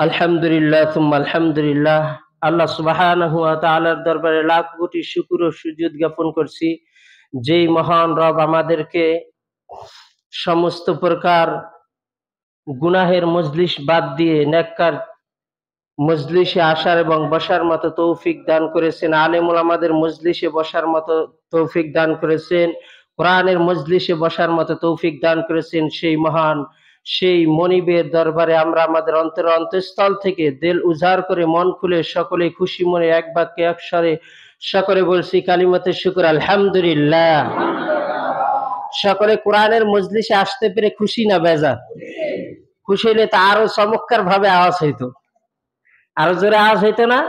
আলহামদুলিল্লাহ তুম্মা আলহামদুলিল্লাহ। আল্লাহ সুবহানাহু ওয়া তাআলার দরবারে লাখ কোটি শুকর ও সুজুদ জ্ঞাপন করছি, যেই মহান রব আমাদেরকে সমস্ত প্রকার গুনাহের মজলিস বাদ দিয়ে নেককার মজলিসে আসার এবং বসার মতো তৌফিক দান করেছেন। আলেম ওলামাদের মজলিসে বসার মতো তৌফিক দান করেছেন, কোরআনের মজলিসে বসার মতো তৌফিক দান করেছেন। সেই মহান, সেই মনিবের দরবারে আমরা আমাদের অন্তঃস্থল থেকে দিল উজাড় করে মন খুলে সকলে খুশি মনে এক বাক্যে এক স্বরে সকলে বলছি কালিমাতে শুকর আলহামদুলিল্লাহ। সকলে কোরআনের মজলিসে আসতে পেরে খুশি না বেজার? খুশি হলে তা আরো চমৎকার ভাবে আওয়াজ হইতো, আরো জোরে আওয়াজ হইতো না?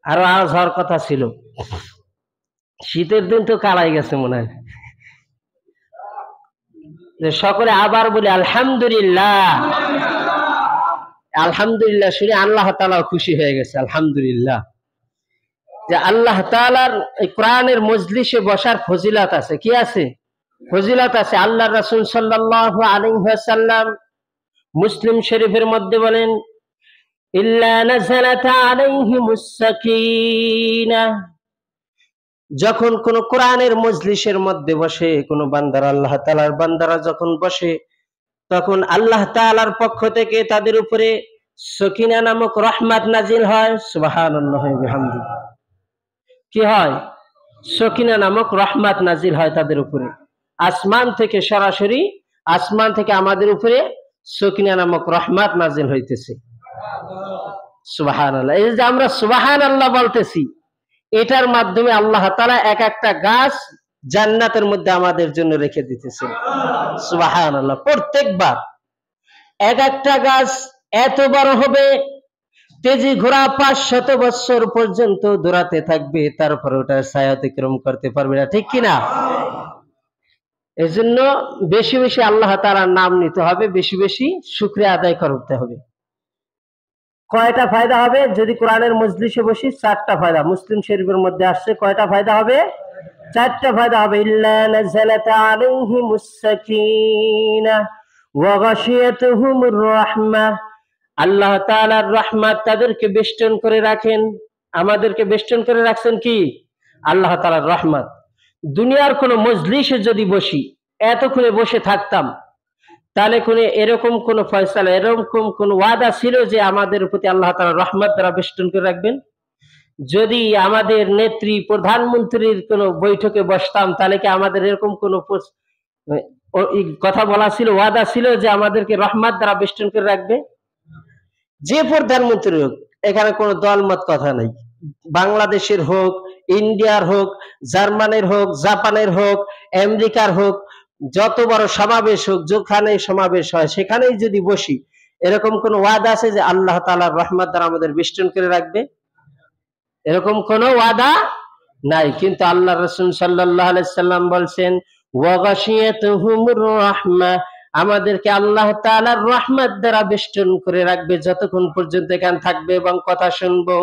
আরো আওয়াজ হওয়ার কথা ছিল। শীতের দিন তো কালাই গেছে মনে হয়। সকলে আবার বলি আলহামদুলিল্লাহ। আলহামদুলিল্লাহ শুনে আল্লাহ তাআলা খুশি হয়ে গেছে। আলহামদুলিল্লাহ যে আল্লাহ তাআলার এই কোরআনের মজলিসে বসার ফজিলত আছে। কি আছে? ফজিলত আছে। আল্লাহ রাসূল সাল্লাল্লাহু আলাইহি ওয়াসাল্লাম মুসলিম শরীফের মধ্যে বলেন, ইল্লা নাযালাত আলাইহিমুস সাকিনাহ। যখন কোন কোরআনের মজলিসের মধ্যে বসে কোন বান্দারা, আল্লাহ তাআলার বান্দারা যখন বসে, তখন আল্লাহ তাআলার পক্ষ থেকে তাদের উপরে সকিনা নামক রহমত নাজিল হয়। সুবহানাল্লাহি ওয়া বিহামদিহি। কি হয়? সকিনা নামক রহমত নাজিল হয় তাদের উপরে। আসমান থেকে সরাসরি আসমান থেকে আমাদের উপরে সকিনা নামক রহমত নাজিল হইতেছে। সুবহানাল্লাহ। এই যে আমরা সুবহানাল্লাহ বলতেছি, এটার মাধ্যমে আল্লাহ তাআলা এক একটা গাছ জান্নাতের মধ্যে আমাদের জন্য রেখে দিতেছেন। সুবহানাল্লাহ। প্রত্যেকবার এক একটা গাছ এত বড় হবে, তেজি ঘোড়া 500 বছর পর্যন্ত দৌড়াতে থাকবে, তারপর ওটার ছায়া অতিক্রম করতে পারবে না। ঠিক কিনা? এজন্য বেশি বেশি আল্লাহ তাআলার নাম নিতে হবে, বেশি বেশি শুকরিয়া আদায় করতে হবে। কয়টা ফায়দা হবে যদি কোরআনের মজলিসে বসি? 4টা ফায়দা। মুসলিম শরীফের মধ্যে আসছে কয়টা ফায়দা হবে? 4টা ফায়দা হবে। ইল্লা নাযালাত আলাইহিমুস সাকিনাহ ওয়া গাশিয়াতুহুমুর রাহমাহ। আল্লাহ তাআলার রহমত তাদেরকে বেষ্টন করে রাখেন। আমাদেরকে বেষ্টন করে রাখছেন কি? আল্লাহ তাআলার রহমত। দুনিয়ার কোন মজলিসে যদি বসি, এতক্ষণে বসে থাকতাম, তাহলে এরকম কোন ফয়সালা, এরকম কোন ওয়াদা ছিল যে আমাদের প্রতি আল্লাহ তাআলা রহমত দ্বারা বেষ্টন করে রাখবেন? যদি আমাদের নেত্রী প্রধানমন্ত্রীর কোন বৈঠকে বসতাম, তাহলে কি আমাদের এরকম কোন কথা বলা ছিল, ওয়াদা ছিল যে আমাদেরকে রহমত দ্বারা বেষ্টন করে রাখবে? যে প্রধানমন্ত্রী হোক, এখানে কোনো দলমত কথা নাই। বাংলাদেশের হোক, ইন্ডিয়ার হোক, জার্মানির হোক, জাপানের হোক, আমেরিকার হোক, যত বড় সমাবেশ হোক, যেখানে সমাবেশ হয় সেখানেই যদি বসি, এরকম কোন ওয়াদা আছে যে আল্লাহ তাআলার রহমত দ্বারা আমাদের বেষ্টন করে রাখবে? এরকম কোন ওয়াদা নাই। কিন্তু আল্লাহ রাসূল সাল্লাল্লাহু আলাইহি সাল্লাম বলছেন, ওয়া গাশিয়াতুহুমুর রাহমাহ, আমাদেরকে আল্লাহ তাআলার রহমত দ্বারা বেষ্টন করে রাখবে যতক্ষণ পর্যন্ত এখানে থাকবে এবং কথা শুনবো।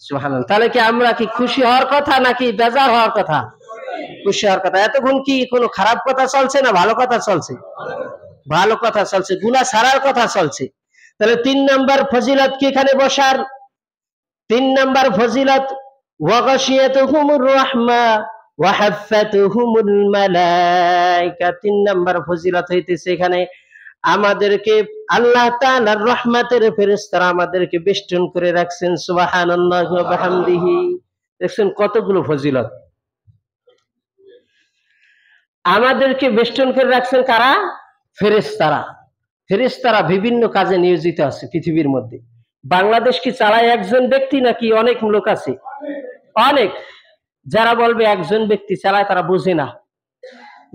সুবহানাল্লাহ। তাহলে কি আমরা কি খুশি হওয়ার কথা নাকি বেজার হওয়ার কথা? খুশি হওয়ার কথা। এতক্ষণ কি কোনো খারাপ কথা চলছে না ভালো কথা চলছে? ভালো কথা চলছে, গুনাহ ছাড়ার কথা চলছে। তাহলে 3 নাম্বার ফজিলত কি এখানে বসার? 3 নাম্বার ফজিলত, ওয়া গাশিয়াতুহুমুর রাহমাহ ওয়া হাফাতুহুমুল মালায়েকা। 3 নাম্বার ফজিলত হইতেছে এখানে আমাদেরকে আল্লাহ তাআলার রহমতের ফেরেশতারা আমাদেরকে বেষ্টন করে রাখছেন। সুবহানাল্লাহি ওয়া বিহামদিহি। দেখছেন কতগুলো ফজিলত। আমাদেরকে বেষ্টন করে রাখছেন কারা? ফেরেশতারা। ফেরেশতারা বিভিন্ন কাজে নিয়োজিত আছে পৃথিবীর মধ্যে। বাংলাদেশ কি চালায় একজন ব্যক্তি নাকি অনেক লোক আছে? অনেক। যারা বলবে একজন ব্যক্তি চালায় তারা বুঝে না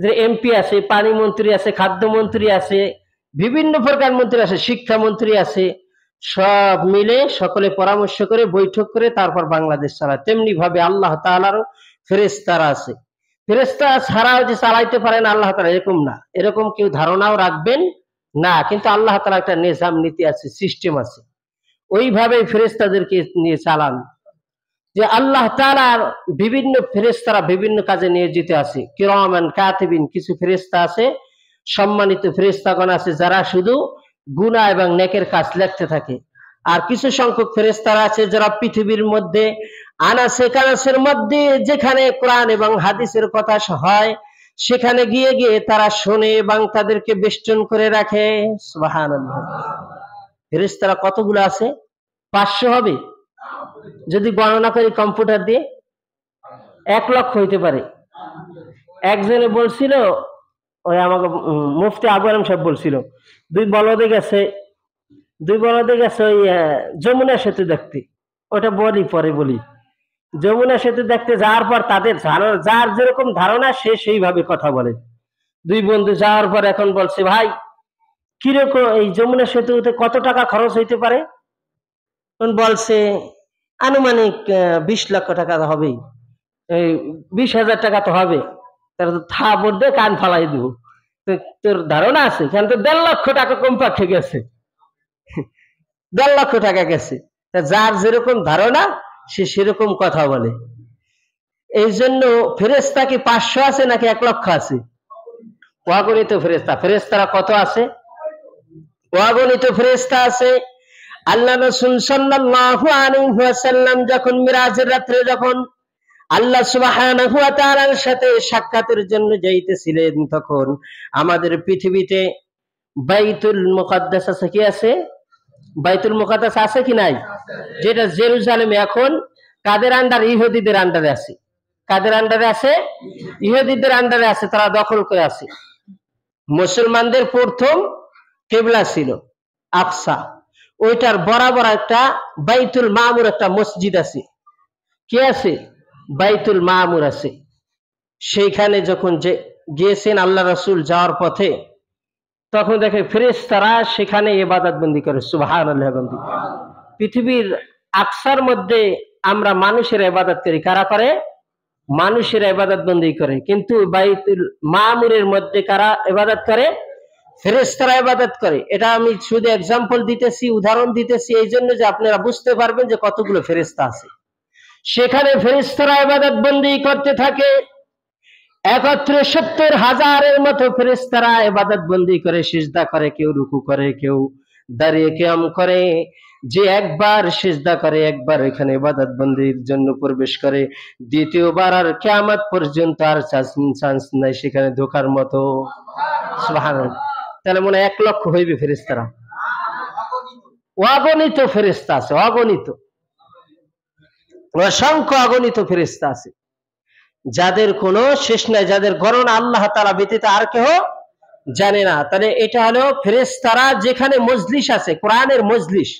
যে এমপি আছে, পানি মন্ত্রী আছে, খাদ্যমন্ত্রী আছে, বিভিন্ন প্রকার মন্ত্রী আছে, শিক্ষামন্ত্রী আছে, সব মিলে সকলে পরামর্শ করে বৈঠক করে তারপর বাংলাদেশ চালায়। তেমনি ভাবে আল্লাহ তাআলারও ফেরেশতারা আছে। ফেরেশতা ছাড়াও যে চালাইতে পারেন আল্লাহ তাআলা, এরকম না, এরকম কেউ ধারণাও রাখবেন না। কিন্তু আল্লাহ তাআলা একটা নিজাম নীতি আছে, সিস্টেম আছে, ওইভাবে ফেরেশতাদেরকে নিয়ে চালান। যে আল্লাহ তাআলার বিভিন্ন ফেরেশতারা বিভিন্ন কাজে নিয়োজিত আছে। কিরামান কাতিবিন, কিছু ফেরেশতা আছে, সম্মানিত ফেরেশতাগণ আছে যারা শুধু গুনাহ এবং নেকের কাজ লিখতে থাকে। আর কিছু সংখ্যক ফেরেশতারা আছে যারা পৃথিবীর মধ্যে আনাসে কানাসের মধ্যে যেখানে কোরআন এবং হাদিসের কথা হয় সেখানে গিয়ে গিয়ে তারা শোনে এবং তাদেরকে বেষ্টন করে রাখে। সুবহানাল্লাহ। ফেরেশতারা কতগুলো আছে? 500 হবে যদি গণনা করি কম্পিউটার দিয়ে, 1 লক্ষ হইতে পারে। একজনে বলছিল, ওই আমাকে মুফতি আবু আলম সাহেব বলছিল, দুই বলদে গেছে ওই যমুনা সেতু দেখতে। ওটা বলি পরে বলি। যমুনা সেতু দেখতে যাওয়ার পর তাদের যার যেরকম ধারণা সে সেইভাবে কথা বলে। দুই বন্ধু যাওয়ার পর এখন বলছে, ভাই কিরকম এই যমুনা সেতুতে কত টাকা খরচ হইতে পারে? বলছে আনুমানিক 20 লক্ষ টাকা হবে, 20,000 টাকা তো হবে। তারা তো থা বলবে কান ফালাই দিব। তোর ধারণা আছে? কেন তো 1.5 লক্ষ টাকা কমপক্ষে গেছে, 1.5 লক্ষ টাকা গেছে। যার যেরকম ধারণা সে সেরকম কথা বলে। এই জন্য ফেরেশতা কি 500 আছে নাকি 1 লক্ষ আছে? অগণিত ফেরেশতা। ফেরেশতারা কত আছে? অগণিত ফেরেশতা আছে। আল্লাহ রাসূল সাল্লাল্লাহু আলাইহি ওয়াসাল্লাম যখন মিরাজের রাত্রে যখন আল্লাহ সুবহানাহু ওয়া তাআলার সাথে সাক্ষাতের জন্য যাইতেছিলেন, তখন আমাদের পৃথিবীতে বাইতুল মুকাদ্দাস আছে কি আছে? বাইতুল মুকাদ্দাস আছে কি নাই? যেটা জেরুজালেমে এখন কাদের আন্ডার? ইহুদিদের আন্ডারে আছে। কাদের আন্ডারে আছে? ইহুদিদের আন্ডারে আছে, তারা দখল করে আছে। মুসলমানদের প্রথম কিবলা ছিল আকসা, ওইটার বরাবর একটা বাইতুল মামুর একটা মসজিদ আছে। কি আছে? বাইতুল মামুর আছে। সেইখানে যখন যে গিয়েছেন আল্লাহ রাসূল যাওয়ার পথে, তখন দেখে ফেরেশতারা সেখানে ইবাদত বন্দি করে। সুবহানাল্লাহ। পৃথিবীর আকসার মধ্যে আমরা মানুষের ইবাদত করি। কারা করে? মানুষের ইবাদত বন্দি করে। কিন্তু বাইতুল মামুরের মধ্যে কারা ইবাদত করে? ফেরেশতারা ইবাদত করে। এটা আমি শুধু এক্সাম্পল দিতেছি, উদাহরণ দিতেছি এই জন্য যে আপনারা বুঝতে পারবেন যে কতগুলো ফেরেশতা আছে। সেখানে ফেরেশতারা ইবাদত বন্দি করতে থাকে। 71,000 মতো ফেরেশতারা ইবাদত বন্দি করে, সিজদা করে, কেউ রুকু করে, কেউ দাঁড়িয়ে কিয়াম করে। যে একবার সিজদা করে, একবার এখানে ইবাদত বন্দির জন্য প্রবেশ করে, দ্বিতীয়বার আর কিয়ামত পর্যন্ত আর চান্স নাই সেখানে ঢোকার মতো। সুবহানাল্লাহ। তাহলে মনে 1 লক্ষ হইবে ফেরেশতারা। অগণিত ফেরেশতা আছে, অগণিত, অসংখ্য অগণিত ফেরেশতা আছে যাদের কোনো শেষ নাই, যাদের গণনা আল্লাহ তাআলা ব্যতীত আর কেউ জানে না। তাহলে এটা হলো ফেরেশতারা যেখানে মজলিস আছে, কোরআনের মজলিস।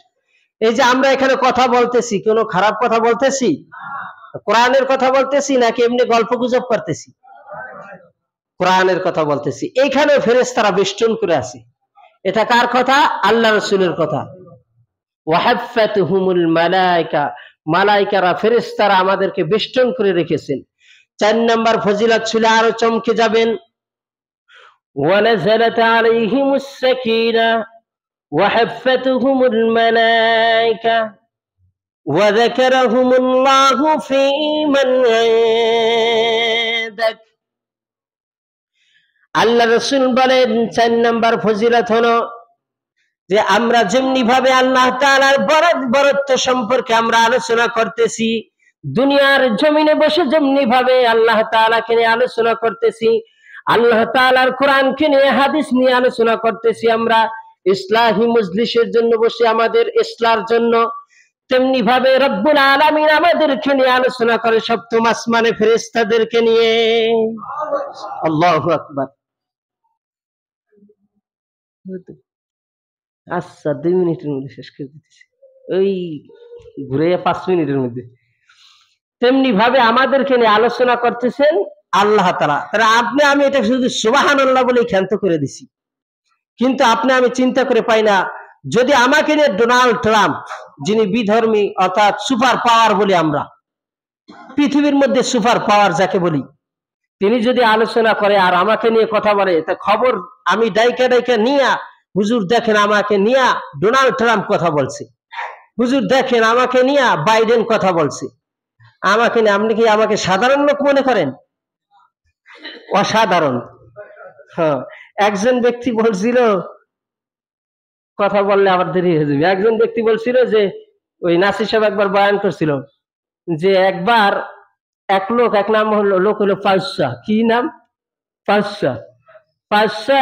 এই যে আমরা এখানে কথা বলতেছি, কোনো খারাপ কথা বলতেছি? কোরআনের কথা বলতেছি নাকি এমনি গল্প গুজব করতেছি? কোরআনের কথা বলতেছি। এইখানে ফেরেশতারা বেষ্টন করে আছে। এটা কার কথা? আল্লাহ রাসূলের কথা। ওয়াহাফাতুহুমুল মালায়েকা, মালায়েকারা ফেরেশতারা আমাদেরকে বেষ্টন করে রেখেছেন। 4 নাম্বার ফজিলত ছিল, আরো চমকে যাবেন। ওয়ানাযালাত আলাইহিমুস সাকিনা ওয়াহাফাতুহুমুল মালায়েকা ওয়া যাকারাহুমুল্লাহু ফী মান ইনদাক। আল্লাহ রাসূল বলেন 4 নাম্বার ফজিলত হলো যে আমরা যেমনি ভাবে আল্লাহ তাআলার বরত্ব সম্পর্কে আমরা আলোচনা করতেছি, দুনিয়ার জমিনে বসে যেমনি ভাবে আল্লাহ তাআলাকে নিয়ে আলোচনা করতেছি, আল্লাহ তাআলার কোরআনকে নিয়ে, হাদিস নিয়ে আলোচনা করতেছি আমরা ইসলাহি মজলিসের জন্য বসে আমাদের ইসলার জন্য, তেমনি ভাবে রব্বুল আলামিন আমাদেরকে নিয়ে আলোচনা করে সপ্তম আসমানে ফেরেশতাদেরকে নিয়ে। আল্লাহু আকবার। আচ্ছা 2 মিনিটের মধ্যে শেষ করে দিতেছি, ওই ঘুরে 5 মিনিটের মধ্যে। তেমনি ভাবে আমাদেরকে নিয়ে আলোচনা করতেছেন আল্লাহ তাআলা। তাহলে আপনি আমি এটা শুধু সুবহানাল্লাহ বলে ক্ষান্ত করে দিছি, কিন্তু আপনি আমি চিন্তা করে পাই না, যদি আমাকে নিয়ে ডোনাল্ড ট্রাম্প, যিনি বিধর্মী অর্থাৎ সুপার পাওয়ার বলি আমরা, পৃথিবীর মধ্যে সুপার পাওয়ার যাকে বলি, তিনি যদি আলোচনা করে আর আমাকে নিয়ে কথা বলে, তা খবর আমি ডাইকা নিয়া, হুজুর দেখেন আমাকে নিয়া ডোনাল্ড ট্রাম্প কথা বলছে, হুজুর দেখেন আমাকে নিয়া বাইডেন কথা বলছে, আমাকে নিয়ে আপনি কি আমাকে সাধারণ লোক মনে করেন? অসাধারণ। হ্যাঁ, একজন ব্যক্তি বলছিল কথা বললে আবার দেরি হয়ে যাবে। একজন ব্যক্তি বলছিল যে ওই নাসির সাহেব একবার বয়ান করছিল যে একবার এক নাম হলো লোক হলো ফাউসা, কি নাম? ফাউসা। ফাউসা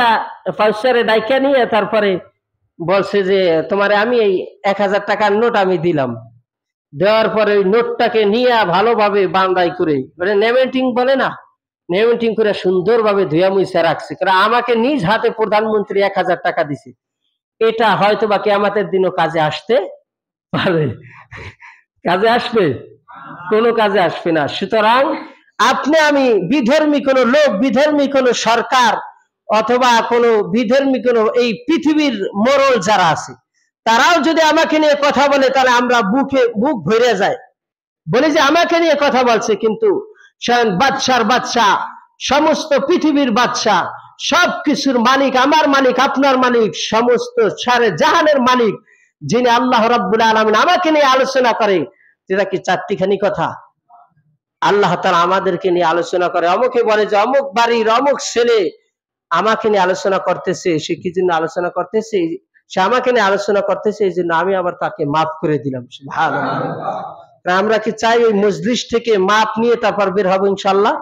ফাউসারে ডাইকা নিয়ে তারপরে বলছে যে তোমারে আমি এই 1000 টাকার নোট আমি দিলাম। দেওয়ার পরে ওই নোটটাকে নিয়ে ভালোভাবে বান্দাই করে মানে নেমেন্টিং বলে না, নেমেন্টিং করে সুন্দরভাবে ধুয়া মুইছা রাখছে, কারণ আমাকে নিজ হাতে প্রধানমন্ত্রী 1000 টাকা দিছে। এটা হয়তো বা কিয়ামতের দিনও কাজে আসতে পারে। কাজে আসবে? কোনো কাজে আসবে না। সুতরাং আপনি আমি বিধর্মী কোনো লোক, বিধর্মী কোনো সরকার অথবা কোনো বিধর্মী কোনো এই পৃথিবীর মোড়ল যারা আছে তারাও যদি আমাকে নিয়ে কথা বলে তাহলে আমরা বুক ভরে যায়, বলি যে আমাকে নিয়ে কথা বলছে, কিন্তু স্বয়ং বাদশার বাদশাহ, সমস্ত পৃথিবীর বাদশাহ, সবকিছুর মালিক, আমার মালিক, আপনার মালিক, সমস্ত সারে জাহানের মালিক যিনি আল্লাহ রাব্বুল আলামিন আমাকে নিয়ে আলোচনা করে, যেটা কি চারটিখানি কথা? আল্লাহ তাআলা আমাদেরকে নিয়ে আলোচনা করে, অমুকে বলে যে অমুক বাড়ির অমুক ছেলে আমাকে নিয়ে আলোচনা করতেছে, সে কি জন্য আলোচনা করতেছে? সে আমাকে নিয়ে আলোচনা করতেছে, এই জন্য আমি আবার তাকে মাফ করে দিলাম। সুবহানাল্লাহ। আমরা কি চাই ওই মজলিস থেকে মাপ নিয়ে তারপর বের হবো ইনশাল্লাহ?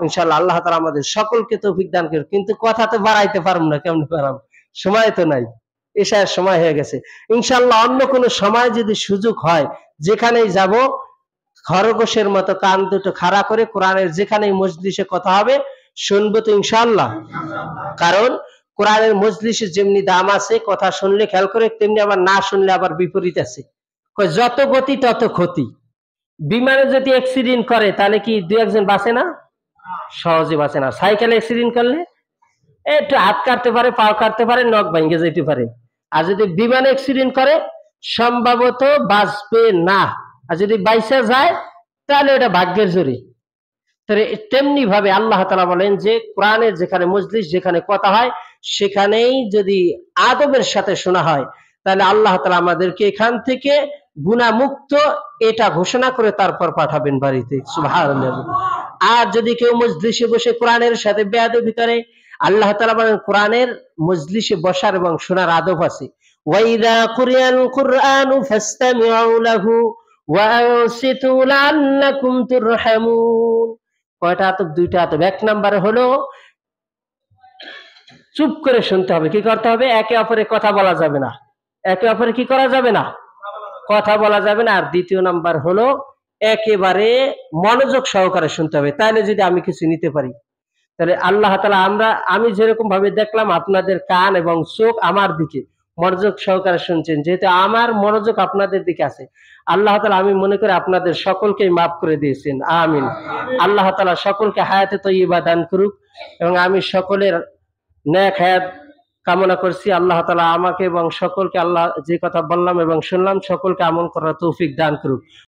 ইনশাল্লাহ আল্লাহ তাআলা আমাদের সকলকে তৌফিক দান করুন। কিন্তু কথা তো বাড়াইতে পারবো না, কেমন পারবো? সময় তো নাই, এশার সময় হয়ে গেছে। ইনশাল্লাহ অন্য কোনো সময় যদি সুযোগ হয় যেখানেই যাব খরগোশের মতো কান দুটো খাড়া করে কোরআনের যেখানেই মজলিসে কথা হবে শুনবো তো ইনশাআল্লাহ। কারণ কোরআনের মজলিসে যেমনি দাম আছে, কথা শুনলে খেয়াল করে, তেমনি আবার না শুনলে আবার বিপরীত আছে। যত গতি তত ক্ষতি। বিমানে যদি অ্যাক্সিডেন্ট করে তাহলে কি দু একজন বাঁচে না? সহজে বাঁচে না। সাইকেলে অ্যাক্সিডেন্ট করলে একটু হাত কাটতে পারে, পাও কাটতে পারে, নখ ভেঙে যেতে পারে। আর যদি বিমানে অ্যাক্সিডেন্ট করে সম্ভবত বাঁচবে না, আর যদি বাইসা যায় তাহলে এটা ভাগ্যের জোরে। তেমনি ভাবে আল্লাহ তাআলা বলেন যে কোরআনের যেখানে মজলিস, যেখানে কথা হয় সেখানেই যদি আদবের সাথে শোনা হয় তাহলে আল্লাহ তাআলা আমাদেরকে এখান থেকে গুনাহমুক্ত এটা ঘোষণা করে তারপর পাঠাবেন বাড়িতে। সুবহানাল্লাহ। আর যদি কেউ মজলিসে বসে কোরআনের সাথে বেয়াদবি করে, আল্লাহ তাআলা বলেন কোরআনের মজলিসে বসার এবং শোনার আদব আছে। ওয়াইদা কুরিয়াল কুরআনু ফাসতামিউ লাহু ওয়া আনসিতু লাআল্লাকুম তুরহামুন। কয়টা আতব? দুইটা আতব। এক নম্বরে হলো চুপ করে শুনতে হবে। কি করতে হবে? একে অপরে কথা বলা যাবে না। একে অপরে কি করা যাবে না? কথা বলা যাবে না। আর দ্বিতীয় নাম্বার হলো একেবারে মনোযোগ সহকারে শুনতে হবে। তাহলে যদি আমি কিছু নিতে পারি, তাহলে আল্লাহ তাআলা আমি যেরকম ভাবে দেখলাম আপনাদের কান এবং চোখ আমার দিকে মনোযোগ সহকারে শুনছেন, যেহেতু আমার মনোযোগ আপনাদের দিকে আছে, আল্লাহ তাআলা আমি মনে করি আপনাদের সকলকেই মাফ করে দিয়েছেন। আমিন। আল্লাহ তাআলা সকলকে হায়াতে তয়্যিবা দান করুক এবং আমি সকলের নেক হায়াত কামনা করছি। আল্লাহ তাআলা আমাকে এবং সকলকে, আল্লাহ যে কথা বললাম এবং শুনলাম, সকলকে আমল করার তৌফিক দান করুক।